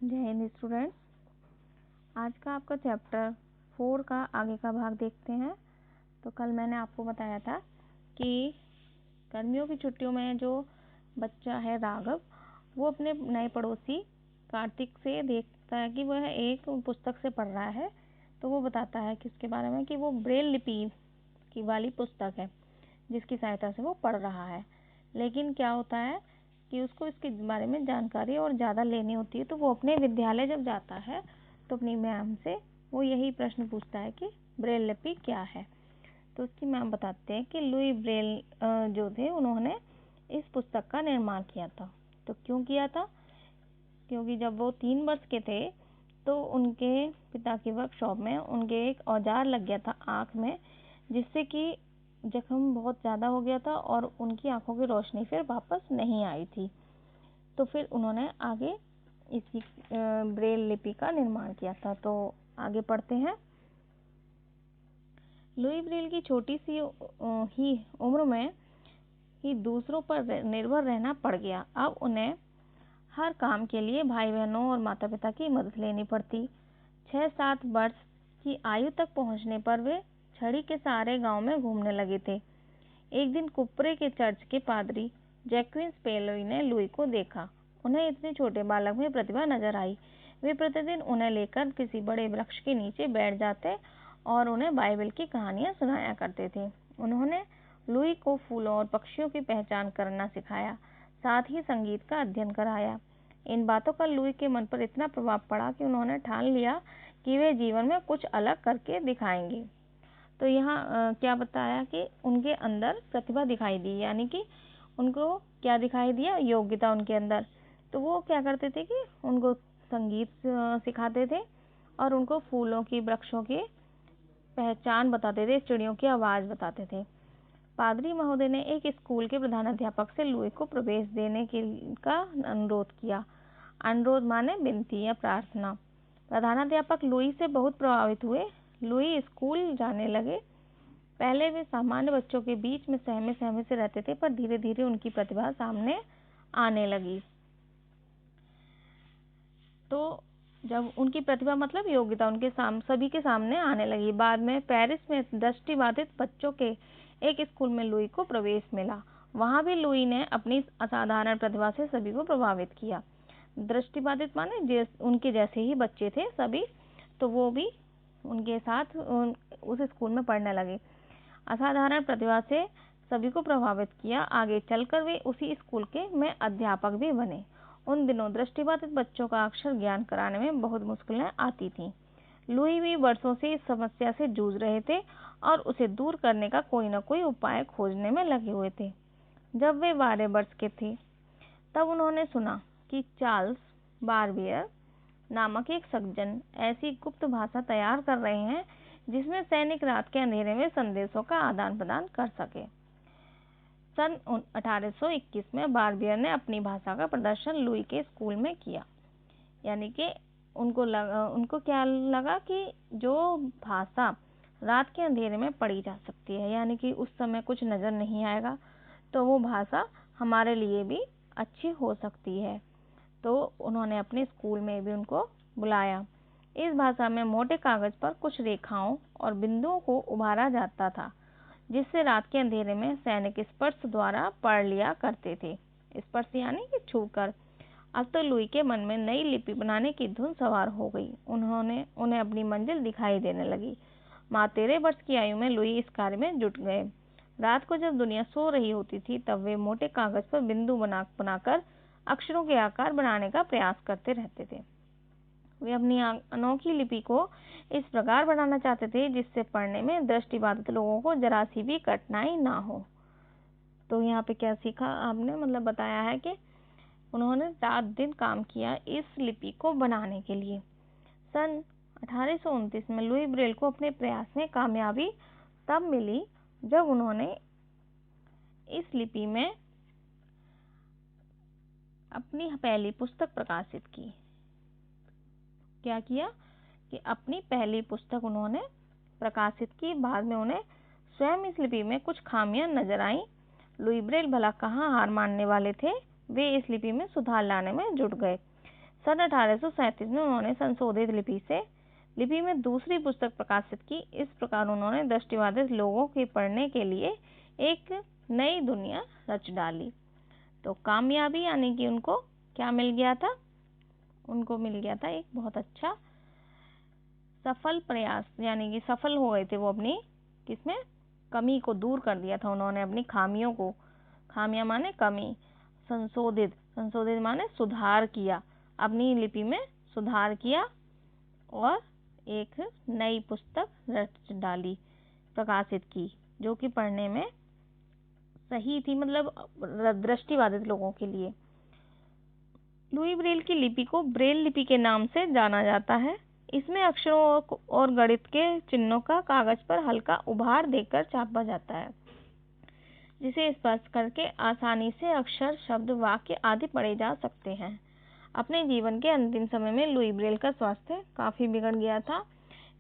जय हिंद स्टूडेंट्स। आज का आपका चैप्टर 4 का आगे का भाग देखते हैं। तो कल मैंने आपको बताया था कि गर्मियों की छुट्टियों में जो बच्चा है राघव, वो अपने नए पड़ोसी कार्तिक से देखता है कि वह एक पुस्तक से पढ़ रहा है। तो वो बताता है कि उसके बारे में कि वो ब्रेल लिपि की वाली पुस्तक है जिसकी सहायता से वो पढ़ रहा है। लेकिन क्या होता है कि उसको इसके बारे में जानकारी और ज़्यादा लेनी होती है। तो वो अपने विद्यालय जब जाता है तो अपनी मैम से वो यही प्रश्न पूछता है कि ब्रेल लिपि क्या है। तो उसकी मैम बताते हैं कि लुई ब्रेल जो थे उन्होंने इस पुस्तक का निर्माण किया था। तो क्यों किया था? क्योंकि जब वो 3 वर्ष के थे तो उनके पिता की वर्कशॉप में उनके एक औजार लग गया था आँख में, जिससे कि जख्म बहुत ज़्यादा हो गया था और उनकी आंखों की रोशनी फिर वापस नहीं आई थी। तो फिर उन्होंने आगे इसकी ब्रेल लिपि का निर्माण किया था। तो आगे पढ़ते हैं। लुई ब्रेल की छोटी सी ही उम्र में ही दूसरों पर निर्भर रहना पड़ गया। अब उन्हें हर काम के लिए भाई बहनों और माता पिता की मदद लेनी पड़ती। 6-7 वर्ष की आयु तक पहुंचने पर वे छड़ी के सहारे गांव में घूमने लगे थे। एक दिन कुप्रे के चर्च के पादरी जैक्विन स्पेलोई ने लुई को देखा। उन्हें इतने छोटे बालक में प्रतिभा नजर आई। वे प्रतिदिन उन्हें लेकर किसी बड़े वृक्ष के नीचे बैठ जाते और उन्हें बाइबल की कहानियां सुनाया करते थे। उन्होंने लुई को फूलों और पक्षियों की पहचान करना सिखाया, साथ ही संगीत का अध्ययन कराया। इन बातों का लुई के मन पर इतना प्रभाव पड़ा कि उन्होंने ठान लिया कि वे जीवन में कुछ अलग करके दिखाएंगे। तो यहाँ क्या बताया कि उनके अंदर प्रतिभा दिखाई दी, यानी कि उनको क्या दिखाई दिया? योग्यता उनके अंदर। तो वो क्या करते थे कि उनको संगीत सिखाते थे और उनको फूलों की, वृक्षों की पहचान बताते थे, चिड़ियों की आवाज़ बताते थे। पादरी महोदय ने एक स्कूल के प्रधानाध्यापक से लुई को प्रवेश देने का अनुरोध किया। अनुरोध माने विनती या प्रार्थना। प्रधानाध्यापक लुई से बहुत प्रभावित हुए। लुई स्कूल जाने लगे। पहले वे सामान्य बच्चों के बीच में सहमे सहमे से रहते थे, पर धीरे धीरे उनकी प्रतिभा सामने आने लगी। तो जब उनकी प्रतिभा मतलब योग्यता उनके सभी के सामने आने लगी। बाद में पेरिस में दृष्टिबाधित बच्चों के एक स्कूल में लुई को प्रवेश मिला। वहां भी लुई ने अपनी असाधारण प्रतिभा से सभी को प्रभावित किया। दृष्टिबाधित माने उनके जैसे ही बच्चे थे सभी, तो वो भी उनके साथ उस स्कूल में पढ़ने लगे। असाधारण प्रतिभा से सभी को प्रभावित किया। आगे चलकर वे उसी स्कूल के में अध्यापक भी बने। उन दिनों दृष्टिबाधित बच्चों का अक्षर ज्ञान कराने में बहुत मुश्किलें आती थीं। लुई भी वर्षों से इस समस्या से जूझ रहे थे और उसे दूर करने का कोई न कोई उपाय खोजने में लगे हुए थे। जब वे 12 वर्ष के थे तब उन्होंने सुना कि चार्ल्स बारबियर नामक एक सज्जन ऐसी गुप्त भाषा तैयार कर रहे हैं जिसमें सैनिक रात के अंधेरे में संदेशों का आदान प्रदान कर सके। सन 1821 में बारबियर ने अपनी भाषा का प्रदर्शन लुई के स्कूल में किया। यानी कि उनको क्या लगा कि जो भाषा रात के अंधेरे में पढ़ी जा सकती है, यानी कि उस समय कुछ नज़र नहीं आएगा, तो वो भाषा हमारे लिए भी अच्छी हो सकती है। तो उन्होंने अपने स्कूल में भी उनको बुलाया। इस भाषा में मोटे कागज पर कुछ रेखाओं और बिंदुओं को उभारा जाता था, जिससे रात के अंधेरे में सैनिक स्पर्श द्वारा पढ़ लिया करते थे। स्पर्श यानी कि छूकर। अब तो लुई के मन में नई लिपि बनाने की धुन सवार हो गई। उन्हें अपनी मंजिल दिखाई देने लगी। 13 वर्ष की आयु में लुई इस कार्य में जुट गए। रात को जब दुनिया सो रही होती थी तब वे मोटे कागज पर बिंदु बनाकर अक्षरों के आकार बनाने का प्रयास करते रहते थे। वे अपनी अनोखी लिपि को इस प्रकार बनाना चाहते थे जिससे पढ़ने में दृष्टिबाधित लोगों को जरा सी भी कठिनाई ना हो। तो यहाँ पे क्या सीखा आपने? मतलब बताया है कि उन्होंने रात दिन काम किया इस लिपि को बनाने के लिए। सन 1829 में लुई ब्रेल को अपने प्रयास में कामयाबी तब मिली जब उन्होंने इस लिपि में अपनी पहली पुस्तक प्रकाशित की। क्या किया कि अपनी पहली पुस्तक उन्होंने प्रकाशित की। बाद में उन्हें स्वयं इस लिपि में कुछ खामियां नजर आई। लुई ब्रेल भला कहाँ हार मानने वाले थे। वे इस लिपि में सुधार लाने में जुट गए। सन 1837 में उन्होंने संशोधित लिपि में दूसरी पुस्तक प्रकाशित की। इस प्रकार उन्होंने दृष्टिबाधित लोगों के पढ़ने के लिए एक नई दुनिया रच डाली। तो कामयाबी यानी कि उनको क्या मिल गया था? उनको मिल गया था एक बहुत अच्छा सफल प्रयास, यानी कि सफल हो गए थे वो अपनी किसमें कमी को दूर कर दिया था उन्होंने, अपनी खामियों को, खामियां माने कमी, संशोधित माने सुधार किया, अपनी लिपि में सुधार किया और एक नई पुस्तक रच डाली, प्रकाशित की, जो कि पढ़ने में सही थी, मतलब दृष्टिबाधित लोगों के लिए। लुई ब्रेल की लिपि को ब्रेल लिपि के नाम से जाना जाता है। इसमें अक्षरों और गणित के चिन्हों का कागज पर हल्का उभार देकर छापा जाता है, जिसे स्पर्श करके आसानी से अक्षर, शब्द, वाक्य आदि पढ़े जा सकते हैं। अपने जीवन के अंतिम समय में लुई ब्रेल का स्वास्थ्य काफी बिगड़ गया था।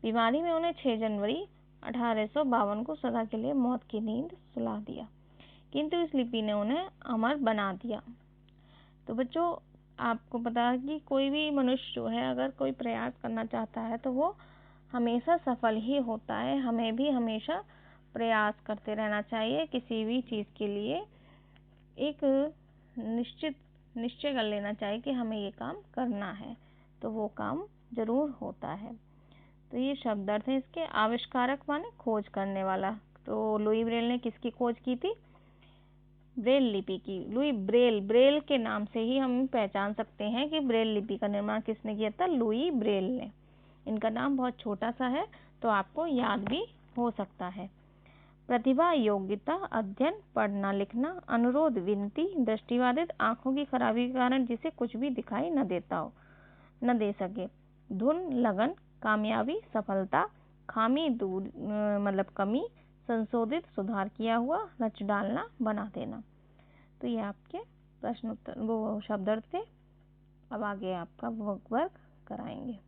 बीमारी में उन्हें 6 जनवरी 1852 को सदा के लिए मौत की नींद सुला दिया, किंतु इस लिपि ने उन्हें अमर बना दिया। तो बच्चों, आपको पता है कि कोई भी मनुष्य जो है अगर कोई प्रयास करना चाहता है तो वो हमेशा सफल ही होता है। हमें भी हमेशा प्रयास करते रहना चाहिए। किसी भी चीज़ के लिए एक निश्चय कर लेना चाहिए कि हमें ये काम करना है, तो वो काम जरूर होता है। तो ये शब्द अर्थ है इसके। आविष्कारक माने खोज करने वाला। तो लुई ब्रेल ने किसकी खोज की थी? ब्रेल लिपि की। लुई ब्रेल के नाम से ही हम पहचान सकते हैं कि ब्रेल लिपि का निर्माण किसने किया था? लुई ब्रेल ने। इनका नाम बहुत छोटा सा है तो आपको याद भी हो सकता है। प्रतिभा, योग्यता, अध्ययन, पढ़ना लिखना, अनुरोध, विनती, दृष्टिबाधित, आंखों की खराबी के कारण जिसे कुछ भी दिखाई न दे सके, धुन, लगन, कामयाबी, सफलता, खामी दूर मतलब कमी, संशोधित, सुधार किया हुआ, रच डालना, बना देना। तो ये आपके प्रश्न उत्तर वो शब्द थे। अब आगे आपका वर्क कराएंगे।